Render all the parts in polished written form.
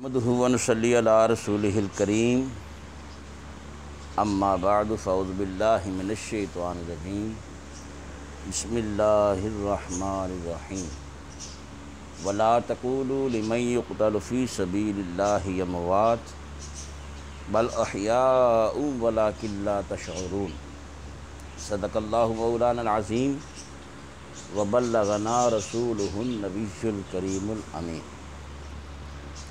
نحمدہ و نصلی علی رسولہ الکریم اما بعد فاعوذ باللہ من الشیطان الرجیم بسم اللہ الرحمن الرحیم ولا تقولوا لمن يقتل في سبيل الله اموات بل احیاء ولکن لا تشعرون صدق اللہ مولانا العظیم وبلغنا رسولہ النبی الکریم الامین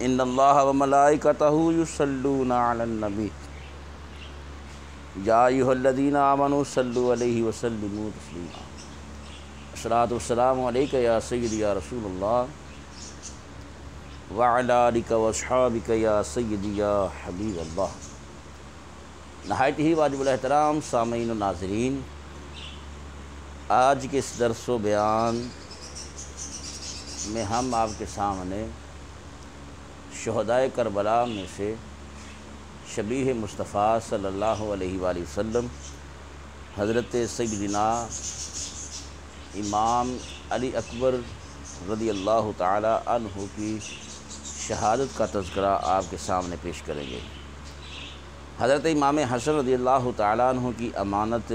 ان اللہ و ملائکتہ یصلون علی النبی یا ایھا الذین آمنوا صلوا علیہ وسلموا تسلیما الصلاۃ والسلام علیک یا سیدی یا رسول اللہ وعلی آلک واصحابک یا سیدی یا حبیب اللہ۔ نہایت ہی واجب الاحترام سامعین و ناظرین، آج کے اس درس و بیان میں ہم آپ کے سامنے شہدائے کربلا میں سے شبیہ مصطفیٰ صلی اللہ علیہ وآلہ وسلم حضرت سیدنا امام علی اکبر رضی اللہ تعالی عنہ کی شہادت کا تذکرہ آپ کے سامنے پیش کریں گے۔ حضرت امام حسن رضی اللہ تعالی عنہ کی امانت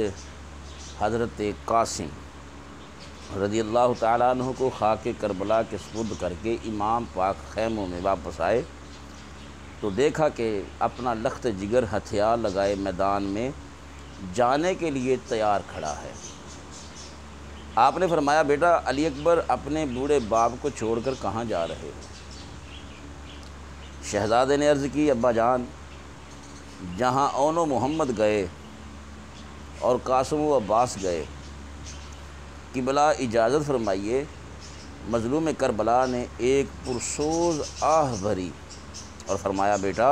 حضرت قاسم رضی اللہ تعالیٰ عنہ کو خاک کربلا کے سپرد کر کے امام پاک خیموں میں واپس آئے تو دیکھا کہ اپنا لخت جگر ہتھیار لگائے میدان میں جانے کے لیے تیار کھڑا ہے۔ آپ نے فرمایا، بیٹا علی اکبر اپنے بوڑھے باپ کو چھوڑ کر کہاں جا رہے ہو؟ شہزادے نے عرض کی، ابا جان، جہاں اون و محمد گئے اور قاسم و عباس گئے، قبلہ اجازت فرمائیے۔ مظلوم کربلا نے ایک پرسوز آہ بھری اور فرمایا، بیٹا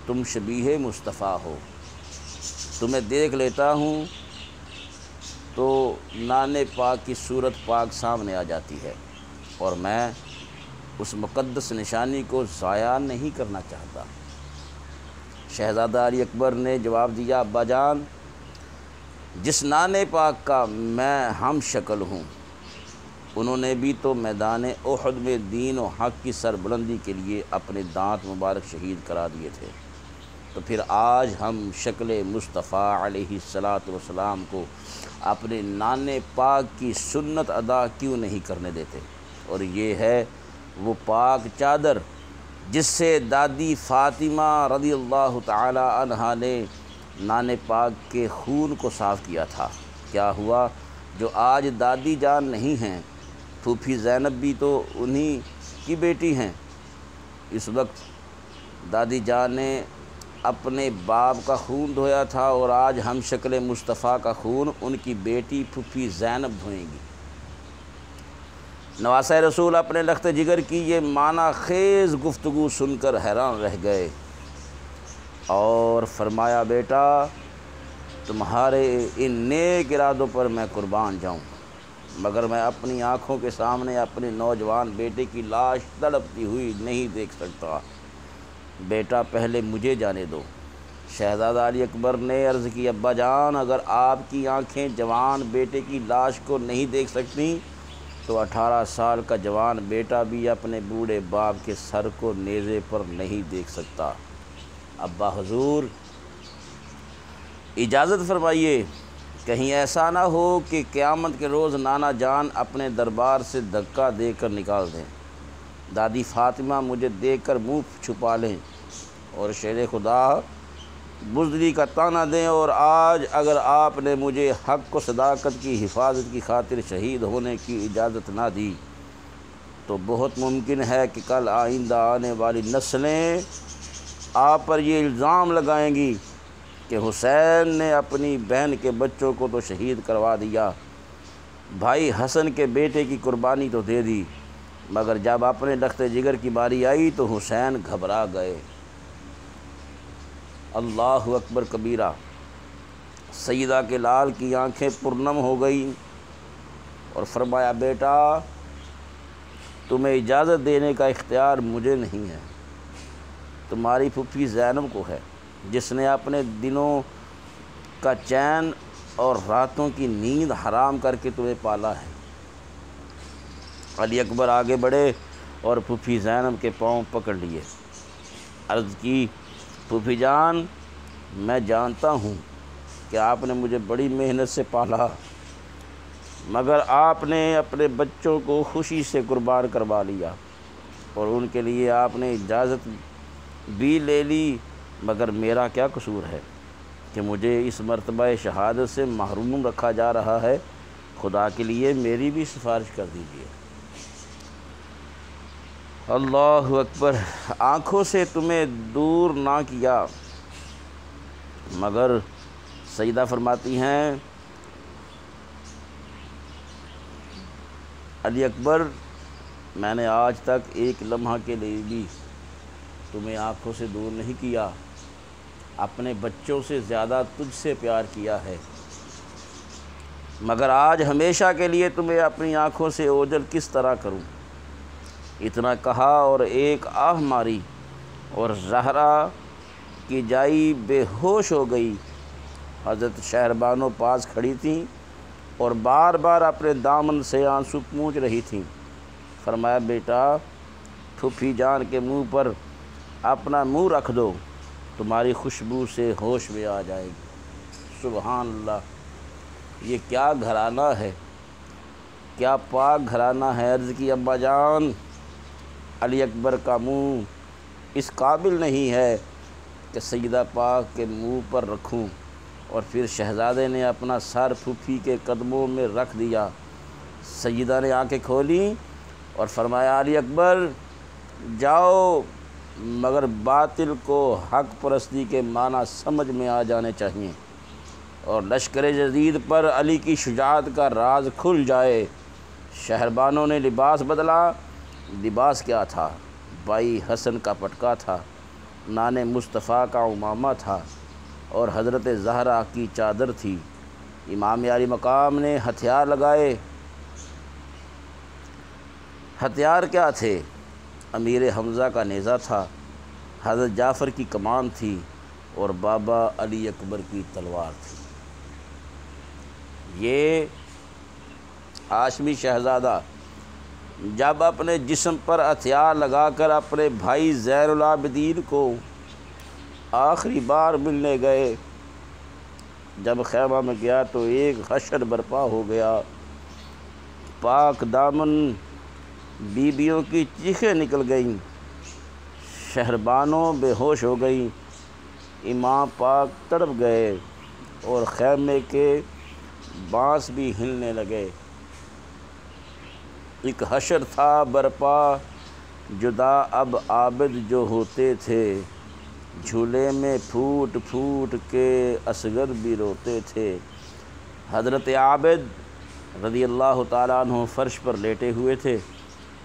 تم شبیہ مصطفیٰ ہو، تمہیں دیکھ لیتا ہوں تو نان پاک کی صورت پاک سامنے آ جاتی ہے اور میں اس مقدس نشانی کو ضائع نہیں کرنا چاہتا۔ شہزادہ علی اکبر نے جواب دیا، ابا جان، جس نان پاک کا میں ہم شکل ہوں، انہوں نے بھی تو میدان احد میں دین و حق کی سربلندی کے لیے اپنے دانت مبارک شہید کرا دیے تھے، تو پھر آج ہم شکل مصطفیٰ علیہ السلام کو اپنے نان پاک کی سنت ادا کیوں نہیں کرنے دیتے؟ اور یہ ہے وہ پاک چادر جس سے دادی فاطمہ رضی اللہ تعالی عنہا نے نان پاک کے خون کو صاف کیا تھا۔ کیا ہوا جو آج دادی جان نہیں ہیں، پھوپھی زینب بھی تو انہی کی بیٹی ہیں۔ اس وقت دادی جان نے اپنے باپ کا خون دھویا تھا اور آج ہم شکل مصطفیٰ کا خون ان کی بیٹی پھوپھی زینب دھوئیں گی۔ نواسۂ رسول اپنے لخت جگر کی یہ معنی خیز گفتگو سن کر حیران رہ گئے اور فرمایا، بیٹا تمہارے ان نیک ارادوں پر میں قربان جاؤں، مگر میں اپنی آنکھوں کے سامنے اپنے نوجوان بیٹے کی لاش تڑپتی ہوئی نہیں دیکھ سکتا۔ بیٹا پہلے مجھے جانے دو۔ شہزادہ علی اکبر نے عرض کی، ابا جان، اگر آپ کی آنکھیں جوان بیٹے کی لاش کو نہیں دیکھ سکتی تو 18 سال کا جوان بیٹا بھی اپنے بوڑھے باپ کے سر کو نیزے پر نہیں دیکھ سکتا۔ ابا حضور اجازت فرمائیے، کہیں ایسا نہ ہو کہ قیامت کے روز نانا جان اپنے دربار سے دھکا دے کر نکال دیں، دادی فاطمہ مجھے دیکھ کر منہ چھپا لیں اور شیر خدا بزدلی کا طعنہ دیں، اور آج اگر آپ نے مجھے حق و صداقت کی حفاظت کی خاطر شہید ہونے کی اجازت نہ دی تو بہت ممکن ہے کہ کل آئندہ آنے والی نسلیں آپ پر یہ الزام لگائیں گی کہ حسین نے اپنی بہن کے بچوں کو تو شہید کروا دیا، بھائی حسن کے بیٹے کی قربانی تو دے دی، مگر جب اپنے لخت جگر کی باری آئی تو حسین گھبرا گئے۔ اللہ اکبر کبیرہ۔ سیدہ کے لال کی آنکھیں پرنم ہو گئیں اور فرمایا، بیٹا تمہیں اجازت دینے کا اختیار مجھے نہیں ہے، تمہاری پھوپھی زینب کو ہے، جس نے اپنے دنوں کا چین اور راتوں کی نیند حرام کر کے تمہیں پالا ہے۔ علی اکبر آگے بڑھے اور پھوپھی زینب کے پاؤں پکڑ لیے۔ عرض کی پھوپھی جان، میں جانتا ہوں کہ آپ نے مجھے بڑی محنت سے پالا، مگر آپ نے اپنے بچوں کو خوشی سے قربان کروا لیا اور ان کے لیے آپ نے اجازت بھی لے لی، مگر میرا کیا قصور ہے کہ مجھے اس مرتبہ شہادت سے محروم رکھا جا رہا ہے؟ خدا کے لیے میری بھی سفارش کر دیجیے۔ اللہ اکبر۔ آنکھوں سے تمہیں دور نہ کیا، مگر سیدہ فرماتی ہیں علی اکبر، میں نے آج تک ایک لمحہ کے لیے بھی تمہیں آنکھوں سے دور نہیں کیا، اپنے بچوں سے زیادہ تجھ سے پیار کیا ہے، مگر آج ہمیشہ کے لیے تمہیں اپنی آنکھوں سے اوجھل کس طرح کروں؟ اتنا کہا اور ایک آہ ماری اور زہرا کی جائی بے ہوش ہو گئی۔ حضرت شہربانو پاس کھڑی تھیں اور بار بار اپنے دامن سے آنسو پونچھ رہی تھیں۔ فرمایا بیٹا، پھوپھی جان کے منہ پر اپنا منہ رکھ دو، تمہاری خوشبو سے ہوش میں آ جائے گی۔ سبحان اللہ، یہ کیا گھرانہ ہے، کیا پاک گھرانہ ہے۔ عرض کی ابا جان، علی اکبر کا منہ اس قابل نہیں ہے کہ سیدہ پاک کے منہ پر رکھوں، اور پھر شہزادے نے اپنا سر پھوپھی کے قدموں میں رکھ دیا۔ سیدہ نے آنکھیں کھولیں اور فرمایا علی اکبر جاؤ، مگر باطل کو حق پرستی کے معنی سمجھ میں آ جانے چاہیے اور لشکر یزید پر علی کی شجاعت کا راز کھل جائے۔ شہربانوں نے لباس بدلا۔ لباس کیا تھا؟ بھائی حسن کا پٹکا تھا، نان مصطفیٰ کا عمامہ تھا اور حضرت زہرا کی چادر تھی۔ امام علی مقام نے ہتھیار لگائے۔ ہتھیار کیا تھے؟ امیر حمزہ کا نیزہ تھا، حضرت جعفر کی کمان تھی اور بابا علی اکبر کی تلوار تھی۔ یہ ہاشمی شہزادہ جب اپنے جسم پر ہتھیار لگا کر اپنے بھائی زین العابدین کو آخری بار ملنے گئے، جب خیمہ میں گیا تو ایک حشر برپا ہو گیا۔ پاک دامن بیویوں کی چیخیں نکل گئیں، شہربانوں بے ہوش ہو گئیں، امام پاک تڑپ گئے اور خیمے کے بانس بھی ہلنے لگے۔ ایک حشر تھا برپا، جدا اب عابد جو ہوتے تھے، جھولے میں پھوٹ پھوٹ کے اصغر بھی روتے تھے۔ حضرت عابد رضی اللہ تعالیٰ عنہ فرش پر لیٹے ہوئے تھے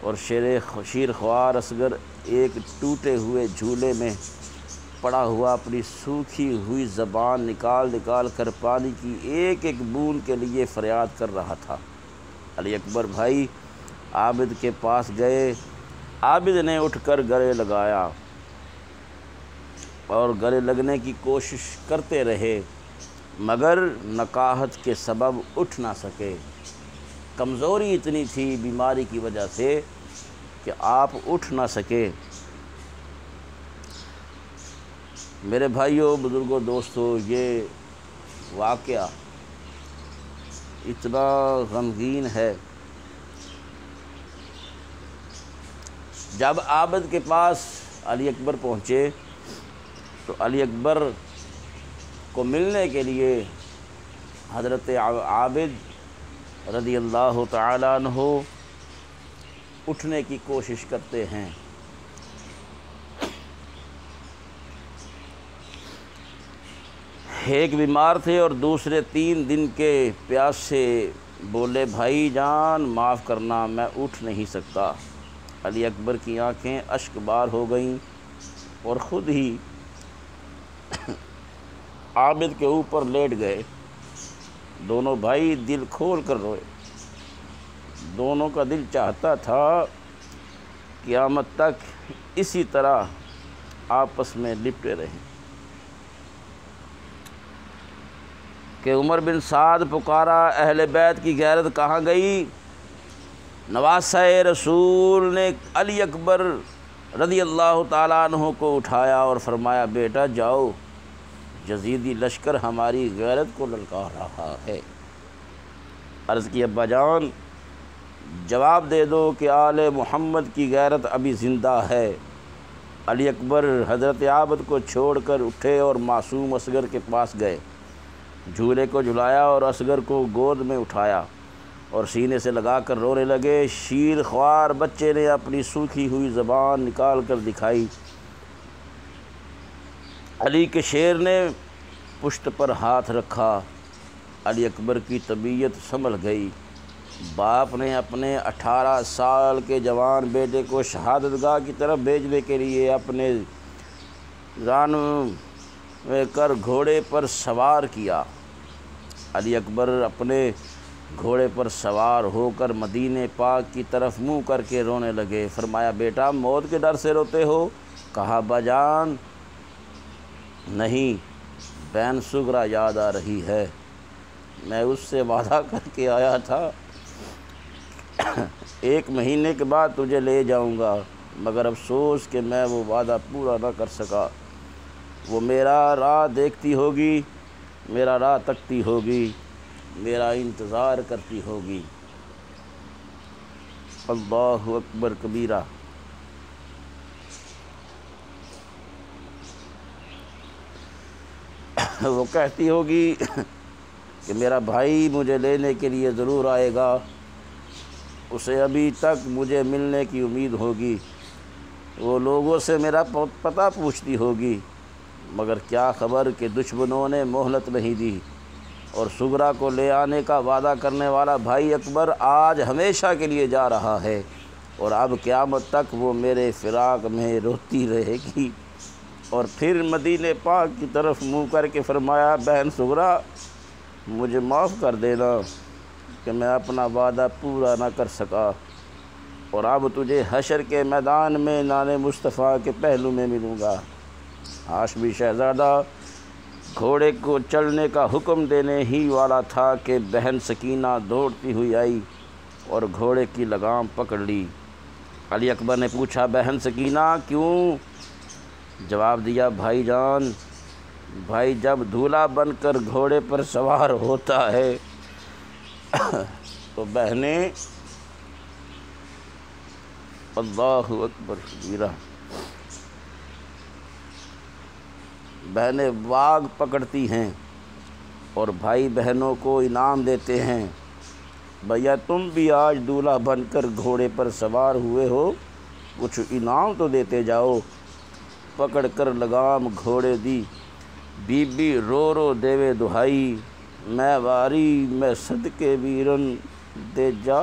اور شیر خوار اصغر ایک ٹوٹے ہوئے جھولے میں پڑا ہوا اپنی سوکھی ہوئی زبان نکال نکال کر پانی کی ایک ایک بوند کے لیے فریاد کر رہا تھا۔ علی اکبر بھائی عابد کے پاس گئے۔ عابد نے اٹھ کر گلے لگایا اور گلے لگنے کی کوشش کرتے رہے، مگر نقاہت کے سبب اٹھ نہ سکے۔ کمزوری اتنی تھی بیماری کی وجہ سے کہ آپ اٹھ نہ سکے۔ میرے بھائیوں، بزرگوں، دوستوں، یہ واقعہ اتنا غمگین ہے۔ جب عابد کے پاس علی اکبر پہنچے تو علی اکبر کو ملنے کے لیے حضرت عابد رضی اللہ تعالیٰ عنہ اٹھنے کی کوشش کرتے ہیں۔ ایک بیمار تھے اور دوسرے 3 دن کے پیاس سے بولے بھائی جان معاف کرنا، میں اٹھ نہیں سکتا۔ علی اکبر کی آنکھیں اشک بار ہو گئیں اور خود ہی عابد کے اوپر لیٹ گئے۔ دونوں بھائی دل کھول کر روئے۔ دونوں کا دل چاہتا تھا قیامت تک اسی طرح آپس میں لپٹے رہیں۔ کہ عمر بن سعد پکارا، اہل بیت کی غیرت کہاں گئی؟ نواسہ رسول نے علی اکبر رضی اللہ تعالیٰ عنہ کو اٹھایا اور فرمایا بیٹا جاؤ، یزیدی لشکر ہماری غیرت کو للکار رہا ہے۔ عرض کی ابا جان جواب دے دو کہ آل محمد کی غیرت ابھی زندہ ہے۔ علی اکبر حضرت عابد کو چھوڑ کر اٹھے اور معصوم اصغر کے پاس گئے، جھولے کو جھلایا اور اصغر کو گود میں اٹھایا اور سینے سے لگا کر رونے لگے۔ شیر خوار بچے نے اپنی سوکھی ہوئی زبان نکال کر دکھائی۔ علی کے شیر نے پشت پر ہاتھ رکھا۔ علی اکبر کی طبیعت سنبھل گئی۔ باپ نے اپنے 18 سال کے جوان بیٹے کو شہادت گاہ کی طرف بھیجنے کے لیے اپنے زانو میں کر گھوڑے پر سوار کیا۔ علی اکبر اپنے گھوڑے پر سوار ہو کر مدینہ پاک کی طرف منہ کر کے رونے لگے۔ فرمایا بیٹا موت کے ڈر سے روتے ہو؟ کہا باجان نہیں، بہن سغرا یاد آ رہی ہے، میں اس سے وعدہ کر کے آیا تھا 1 مہینے کے بعد تجھے لے جاؤں گا، مگر افسوس کہ میں وہ وعدہ پورا نہ کر سکا۔ وہ میرا راہ دیکھتی ہوگی، میرا راہ تکتی ہوگی، میرا انتظار کرتی ہوگی۔ اللہ اکبر کبیرہ۔ وہ کہتی ہوگی کہ میرا بھائی مجھے لینے کے لیے ضرور آئے گا، اسے ابھی تک مجھے ملنے کی امید ہوگی، وہ لوگوں سے میرا پتہ پوچھتی ہوگی، مگر کیا خبر کہ دشمنوں نے مہلت نہیں دی، اور سغرا کو لے آنے کا وعدہ کرنے والا بھائی اکبر آج ہمیشہ کے لیے جا رہا ہے، اور اب قیامت تک وہ میرے فراق میں روتی رہے گی۔ اور پھر مدینہ پاک کی طرف منہ کر کے فرمایا بہن سغرا مجھے معاف کر دینا کہ میں اپنا وعدہ پورا نہ کر سکا، اور اب تجھے حشر کے میدان میں نان مصطفیٰ کے پہلو میں ملوں گا۔ ہاشمی شہزادہ گھوڑے کو چلنے کا حکم دینے ہی والا تھا کہ بہن سکینہ دوڑتی ہوئی آئی اور گھوڑے کی لگام پکڑ لی۔ علی اکبر نے پوچھا بہن سکینہ کیوں؟ جواب دیا بھائی جان، بھائی جب دولہا بن کر گھوڑے پر سوار ہوتا ہے تو بہنیں اللہ اکبر کبیرہ، بہنیں واگ پکڑتی ہیں اور بھائی بہنوں کو انعام دیتے ہیں۔ بھیا تم بھی آج دولہا بن کر گھوڑے پر سوار ہوئے ہو، کچھ انعام تو دیتے جاؤ۔ پکڑ کر لگام گھوڑے دی، بی بی رو رو دیوے دہائی، میں واری میں صدقے ویرن دے جا۔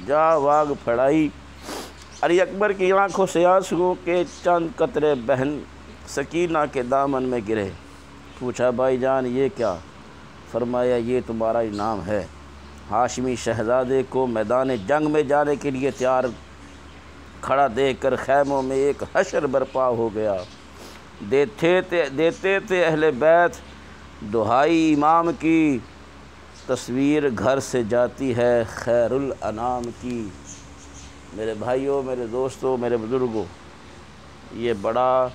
جا واگ پھڑائی۔ علی اکبر کی آنکھوں سے آنسوؤں کے چند قطرے بہن سکینہ کے دامن میں گرے۔ پوچھا بھائی جان یہ کیا؟ فرمایا یہ تمہارا انعام ہے۔ ہاشمی شہزادے کو میدان جنگ میں جانے کے لیے تیار کھڑا دیکھ کر خیموں میں ایک حشر برپا ہو گیا۔ دیتے تھے اہل بیت دہائی امام کی، تصویر گھر سے جاتی ہے خیر الانام کی۔ میرے بھائیوں، میرے دوستوں، میرے بزرگوں، یہ بڑا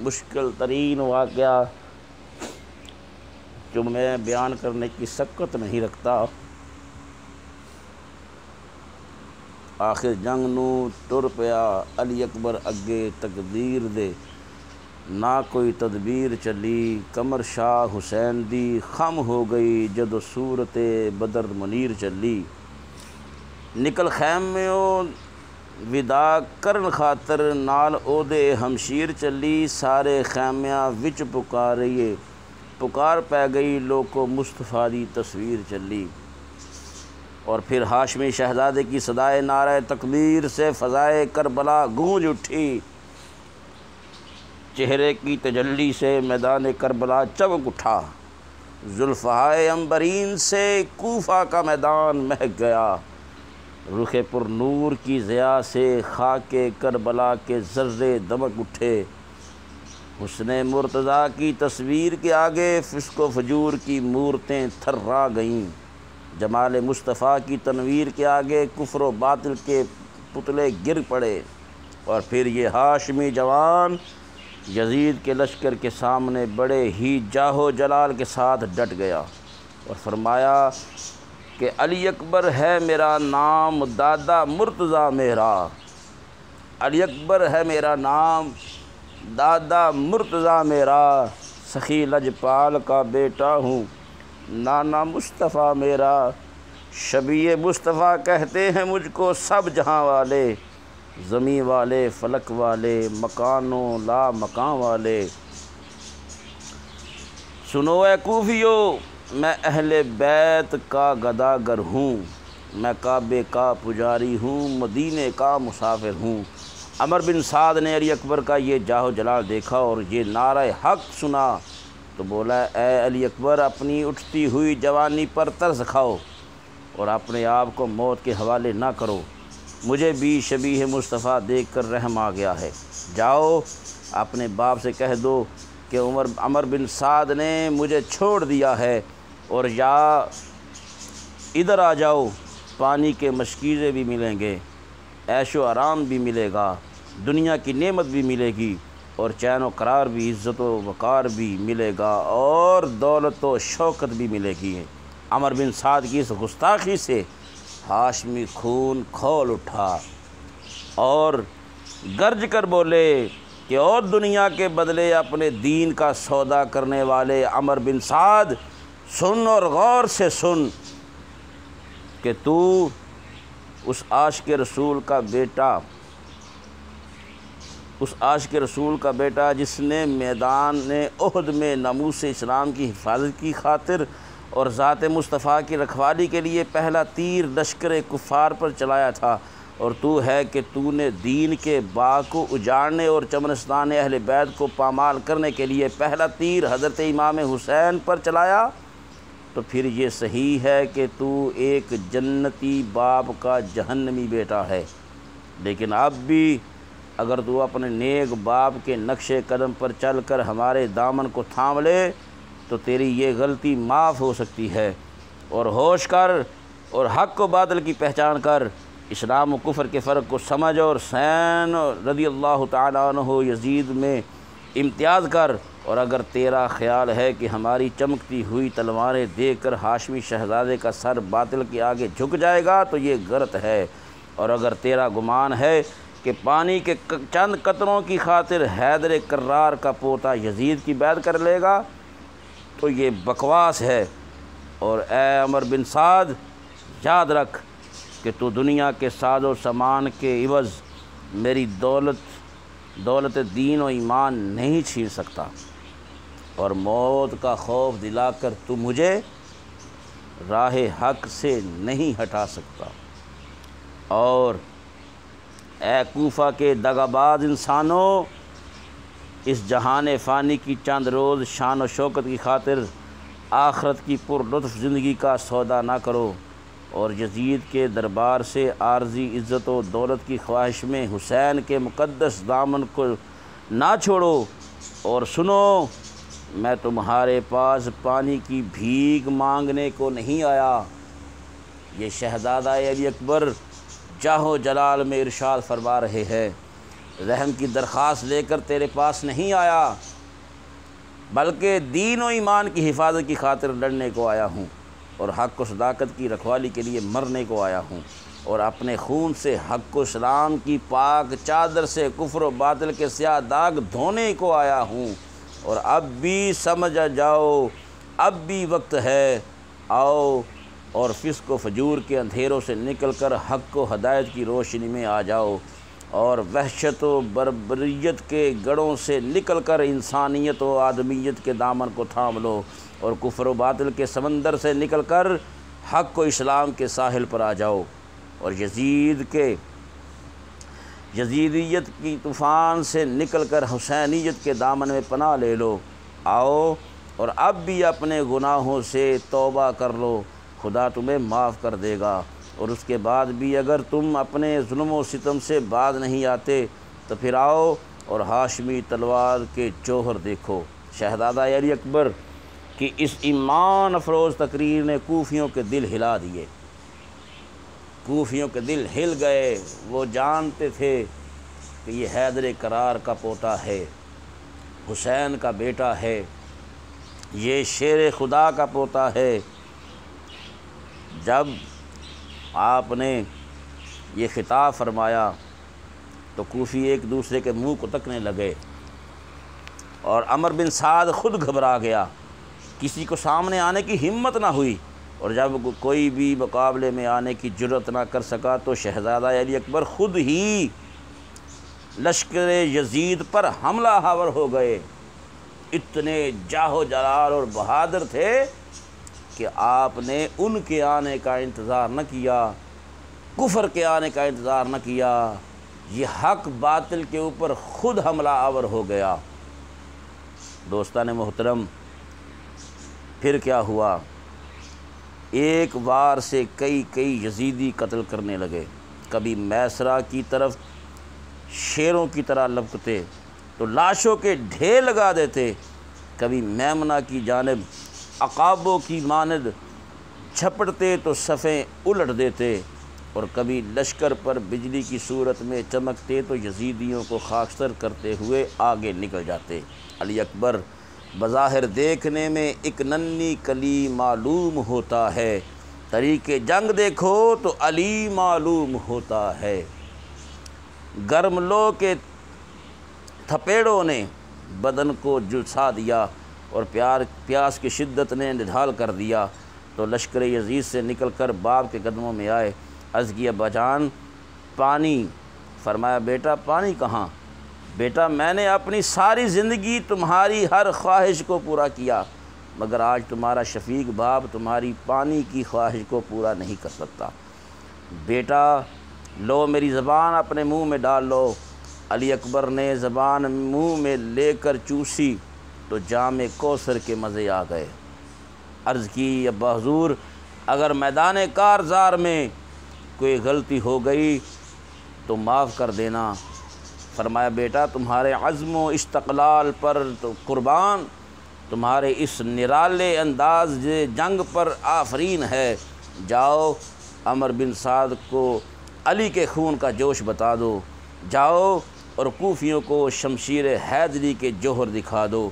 مشکل ترین واقعہ جو میں بیان کرنے کی سکت نہیں رکھتا۔ آخر جنگ نو ٹر پیا علی اکبر اگے تقدیر دے، نہ کوئی تدبیر چلی، کمر شاہ حسین دی خم ہو گئی جدو صورت بدر منیر چلی۔ نکل خیمیوں وداع کرن خاطر نال اودے ہمشیر چلی، سارے خیمیاں وچ پکاریے پکار پہ گئی لوکو مصطفیٰ دی تصویر چلی۔ اور پھر ہاشمی شہزادے کی صدائے نعرہ تکبیر سے فضائے کربلا گونج اٹھی، چہرے کی تجلی سے میدان کربلا چمک اٹھا، زلفہائے عنبرین سے کوفہ کا میدان مہک گیا، رخ پر نور کی ضیاء سے خاک کربلا کے ذرے دمک اٹھے، حسن مرتضیٰ کی تصویر کے آگے فسق و فجور کی مورتیں تھرا گئیں، جمال مصطفیٰ کی تنویر کے آگے کفر و باطل کے پتلے گر پڑے، اور پھر یہ ہاشمی جوان یزید کے لشکر کے سامنے بڑے ہی جاہ و جلال کے ساتھ ڈٹ گیا اور فرمایا کہ علی اکبر ہے میرا نام، دادا مرتضیٰ میرا، علی اکبر ہے میرا نام، دادا مرتضیٰ میرا، سخی لجپال کا بیٹا ہوں، نانا مصطفیٰ میرا، شبیہ مصطفیٰ کہتے ہیں مجھ کو سب جہاں والے، زمین والے، فلک والے، مکانوں لا مکان والے۔ سنو اے کوفیو، میں اہل بیت کا گداگر ہوں، میں کعبے کا پجاری ہوں، مدینے کا مسافر ہوں۔ عمر بن سعد نے علی اکبر کا یہ جاہ و جلال دیکھا اور یہ نعرہ حق سنا تو بولا، اے علی اکبر، اپنی اٹھتی ہوئی جوانی پر ترس کھاؤ اور اپنے آپ کو موت کے حوالے نہ کرو، مجھے بھی شبیہ مصطفیٰ دیکھ کر رحم آ گیا ہے۔ جاؤ اپنے باپ سے کہہ دو کہ عمر بن سعد نے مجھے چھوڑ دیا ہے، اور یا ادھر آ جاؤ، پانی کے مشکیزے بھی ملیں گے، عیش و آرام بھی ملے گا، دنیا کی نعمت بھی ملے گی، اور چین و قرار بھی، عزت و وقار بھی ملے گا، اور دولت و شوکت بھی ملے گی۔ عمر بن سعد کی اس گستاخی سے ہاشمی خون کھول اٹھا اور گرج کر بولے کہ اور دنیا کے بدلے اپنے دین کا سودا کرنے والے عمر بن سعد، سن اور غور سے سن کہ تو اس عاشق رسول کا بیٹا، اس عاشق رسول کا بیٹا جس نے میدان احد میں ناموس اسلام کی حفاظت کی خاطر اور ذات مصطفیٰ کی رکھوالی کے لیے پہلا تیر لشکر کفار پر چلایا تھا، اور تو ہے کہ تو نے دین کے باغ کو اجاڑنے اور چمنستان اہل بیت کو پامال کرنے کے لیے پہلا تیر حضرت امام حسین پر چلایا، تو پھر یہ صحیح ہے کہ تو ایک جنتی باپ کا جہنمی بیٹا ہے، لیکن اب بھی اگر تو اپنے نیک باپ کے نقش قدم پر چل کر ہمارے دامن کو تھام لے تو تیری یہ غلطی معاف ہو سکتی ہے، اور ہوش کر اور حق و باطل کی پہچان کر، اسلام و کفر کے فرق کو سمجھ، اور حسین رضی اللہ تعالیٰ عنہ یزید میں امتیاز کر، اور اگر تیرا خیال ہے کہ ہماری چمکتی ہوئی تلواریں دیکھ کر ہاشمی شہزادے کا سر باطل کے آگے جھک جائے گا تو یہ غلط ہے، اور اگر تیرا گمان ہے کہ پانی کے چند قطروں کی خاطر حیدر کرار کا پوتا یزید کی بیعت کر لے گا تو یہ بکواس ہے۔ اور اے عمر بن سعد، یاد رکھ کہ تو دنیا کے ساز و سامان کے عوض میری دولت دین و ایمان نہیں چھین سکتا، اور موت کا خوف دلا کر تو مجھے راہ حق سے نہیں ہٹا سکتا۔ اور اے کوفہ کے دغاباز انسانوں، اس جہان فانی کی چند روز شان و شوکت کی خاطر آخرت کی پر لطف زندگی کا سودا نہ کرو، اور یزید کے دربار سے عارضی عزت و دولت کی خواہش میں حسین کے مقدس دامن کو نہ چھوڑو، اور سنو، میں تمہارے پاس پانی کی بھیک مانگنے کو نہیں آیا۔ یہ شہزادہ علی اکبر جاہ و جلال میں ارشاد فرما رہے ہیں، رحم کی درخواست لے کر تیرے پاس نہیں آیا، بلکہ دین و ایمان کی حفاظت کی خاطر لڑنے کو آیا ہوں، اور حق و صداقت کی رکھوالی کے لیے مرنے کو آیا ہوں، اور اپنے خون سے حق و اسلام کی پاک چادر سے کفر و باطل کے سیاہ داغ دھونے کو آیا ہوں، اور اب بھی سمجھ جاؤ، اب بھی وقت ہے، آؤ اور فسق و فجور کے اندھیروں سے نکل کر حق و ہدایت کی روشنی میں آ جاؤ، اور وحشت و بربریت کے گڑھوں سے نکل کر انسانیت و آدمیت کے دامن کو تھام لو، اور کفر و باطل کے سمندر سے نکل کر حق و اسلام کے ساحل پر آ جاؤ، اور یزیدیت کی طوفان سے نکل کر حسینیت کے دامن میں پناہ لے لو۔ آؤ اور اب بھی اپنے گناہوں سے توبہ کر لو، خدا تمہیں معاف کر دے گا، اور اس کے بعد بھی اگر تم اپنے ظلم و ستم سے باز نہیں آتے تو پھر آؤ اور ہاشمی تلوار کے جوہر دیکھو۔ شہزادہ علی اکبر کی اس ایمان افروز تقریر نے کوفیوں کے دل ہلا دیے۔ کوفیوں کے دل ہل گئے۔ وہ جانتے تھے کہ یہ حیدر کرار کا پوتا ہے، حسین کا بیٹا ہے، یہ شیر خدا کا پوتا ہے۔ جب آپ نے یہ خطاب فرمایا تو کوفی ایک دوسرے کے منہ کو تکنے لگے، اور عمر بن سعد خود گھبرا گیا، کسی کو سامنے آنے کی ہمت نہ ہوئی، اور جب کوئی بھی مقابلے میں آنے کی جرأت نہ کر سکا تو شہزادہ علی اکبر خود ہی لشکر یزید پر حملہ آور ہو گئے۔ اتنے جاہ و جلال اور بہادر تھے کہ آپ نے ان کے آنے کا انتظار نہ کیا، کفر کے آنے کا انتظار نہ کیا، یہ حق باطل کے اوپر خود حملہ آور ہو گیا۔ دوستان محترم، پھر کیا ہوا؟ ایک وار سے کئی یزیدی قتل کرنے لگے۔ کبھی میسرہ کی طرف شیروں کی طرح لپکتے تو لاشوں کے ڈھیر لگا دیتے، کبھی میمنہ کی جانب عقابوں کی مانند جھپٹتے تو صفیں الٹ دیتے، اور کبھی لشکر پر بجلی کی صورت میں چمکتے تو یزیدیوں کو خاکستر کرتے ہوئے آگے نکل جاتے۔ علی اکبر بظاہر دیکھنے میں ایک ننھی کلی معلوم ہوتا ہے، طریق جنگ دیکھو تو علی معلوم ہوتا ہے۔ گرم لو کے تھپیڑوں نے بدن کو جھلسا دیا، اور پیاس کی شدت نے نڈھال کر دیا، تو لشکر یزید سے نکل کر باپ کے قدموں میں آئے۔ عرض کیا ابا جان پانی؟ فرمایا بیٹا پانی کہاں؟ بیٹا میں نے اپنی ساری زندگی تمہاری ہر خواہش کو پورا کیا، مگر آج تمہارا شفیق باپ تمہاری پانی کی خواہش کو پورا نہیں کر سکتا۔ بیٹا لو میری زبان اپنے منہ میں ڈال لو۔ علی اکبر نے زبان منہ میں لے کر چوسی تو جام کوثر کے مزے آ گئے۔ عرض کی ابا حضور اگر میدان کارزار میں کوئی غلطی ہو گئی تو معاف کر دینا۔ فرمایا بیٹا تمہارے عزم و استقلال پر تو قربان، تمہارے اس نرالے انداز جنگ پر آفرین ہے۔ جاؤ عمر بن سعد کو علی کے خون کا جوش بتا دو، جاؤ اور کوفیوں کو شمشیر حیدری کے جوہر دکھا دو،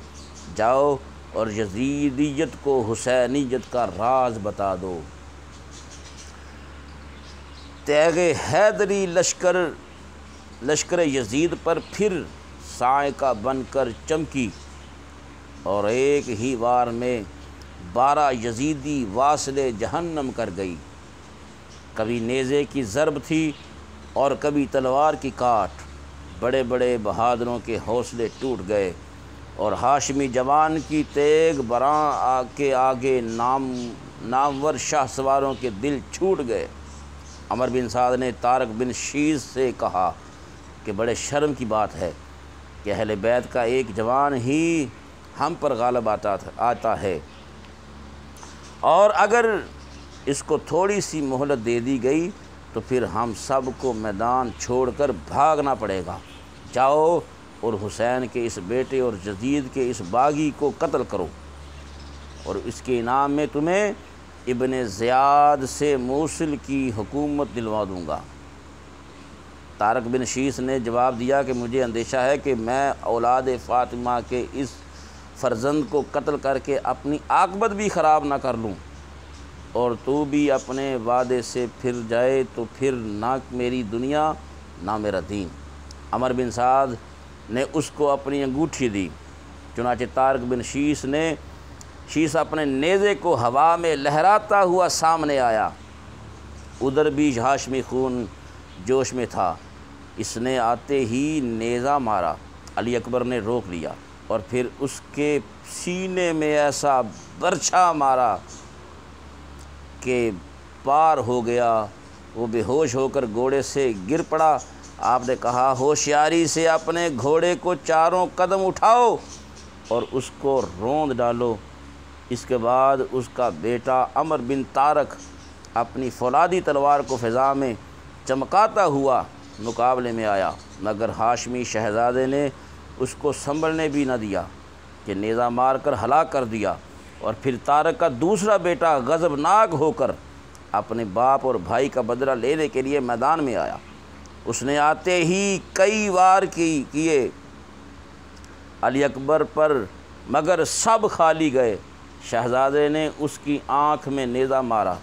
جاؤ اور یزیدیت کو حسینیت کا راز بتا دو۔ تیغ حیدری لشکر یزید پر پھر صاعقہ بن کر چمکی، اور ایک ہی وار میں 12 یزیدی واصل جہنم کر گئی۔ کبھی نیزے کی ضرب تھی اور کبھی تلوار کی کاٹ۔ بڑے بڑے بہادروں کے حوصلے ٹوٹ گئے، اور ہاشمی جوان کی تیغ براں کے آگے نامور شاہ سواروں کے دل چھوٹ گئے۔ عمر بن سعد نے طارق بن شیز سے کہا کہ بڑے شرم کی بات ہے کہ اہل بیت کا ایک جوان ہی ہم پر غالب آتا ہے، اور اگر اس کو تھوڑی سی مہلت دے دی گئی تو پھر ہم سب کو میدان چھوڑ کر بھاگنا پڑے گا۔ جاؤ اور حسین کے اس بیٹے اور یزید کے اس باغی کو قتل کرو، اور اس کے انعام میں تمہیں ابن زیاد سے موصل کی حکومت دلوا دوں گا۔ طارق بن شیس نے جواب دیا کہ مجھے اندیشہ ہے کہ میں اولاد فاطمہ کے اس فرزند کو قتل کر کے اپنی عاقبت بھی خراب نہ کر لوں، اور تو بھی اپنے وعدے سے پھر جائے تو پھر نہ میری دنیا نہ میرا دین۔ عمر بن سعد نے اس کو اپنی انگوٹھی دی۔ چنانچہ طارق بن شیس اپنے نیزے کو ہوا میں لہراتا ہوا سامنے آیا۔ ادھر بھی ہاشمی خون جوش میں تھا، اس نے آتے ہی نیزہ مارا۔ علی اکبر نے روک لیا اور پھر اس کے سینے میں ایسا برچھا مارا کہ پار ہو گیا، وہ بے ہوش ہو کر گھوڑے سے گر پڑا۔ آپ نے کہا ہوشیاری سے اپنے گھوڑے کو چاروں قدم اٹھاؤ اور اس کو روند ڈالو۔ اس کے بعد اس کا بیٹا عمر بن طارق اپنی فولادی تلوار کو فضا میں چمکاتا ہوا مقابلے میں آیا، مگر ہاشمی شہزادے نے اس کو سنبھلنے بھی نہ دیا کہ نیزہ مار کر ہلاک کر دیا۔ اور پھر طارق کا دوسرا بیٹا غضبناک ہو کر اپنے باپ اور بھائی کا بدلہ لینے کے لیے میدان میں آیا۔ اس نے آتے ہی کئی وار کیے علی اکبر پر، مگر سب خالی گئے۔ شہزادے نے اس کی آنکھ میں نیزہ مارا،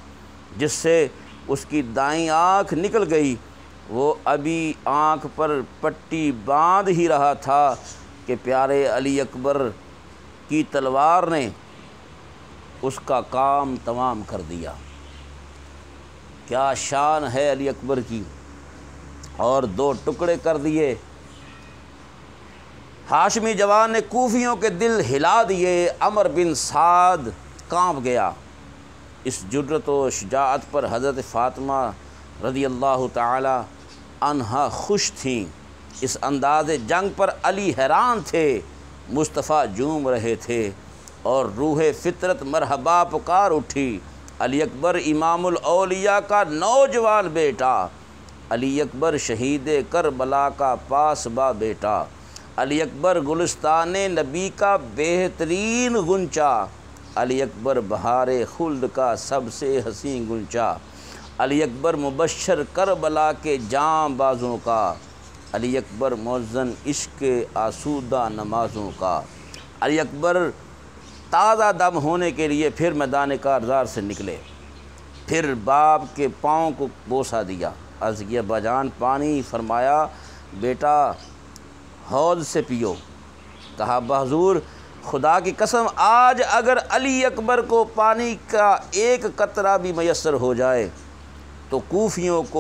جس سے اس کی دائیں آنکھ نکل گئی۔ وہ ابھی آنکھ پر پٹی باندھ ہی رہا تھا کہ پیارے علی اکبر کی تلوار نے اس کا کام تمام کر دیا۔ کیا شان ہے علی اکبر کی! اور دو ٹکڑے کر دیے۔ ہاشمی جوان نے کوفیوں کے دل ہلا دیے۔ عمر بن سعد کانپ گیا۔ اس جرأت و شجاعت پر حضرت فاطمہ رضی اللہ تعالی عنہا خوش تھیں۔ اس انداز جنگ پر علی حیران تھے۔ مصطفیٰ جھوم رہے تھے اور روح فطرت مرحبا پکار اٹھی۔ علی اکبر امام الاولیاء کا نوجوان بیٹا، علی اکبر شہید کربلا کا پاسباں بیٹا، علی اکبر گلستان نبی کا بہترین غنچہ، علی اکبر بہار خلد کا سب سے حسین غنچہ، علی اکبر مبشر کربلا کے جاں بازوں کا، علی اکبر مؤذن عشق آسودہ نمازوں کا، علی اکبر تازہ دم ہونے کے لیے پھر میدان کارزار سے نکلے۔ پھر باپ کے پاؤں کو بوسہ دیا، عرض کیا باجان پانی، فرمایا بیٹا حوض سے پیو۔ کہا بحضور خدا کی قسم آج اگر علی اکبر کو پانی کا ایک قطرہ بھی میسر ہو جائے تو کوفیوں کو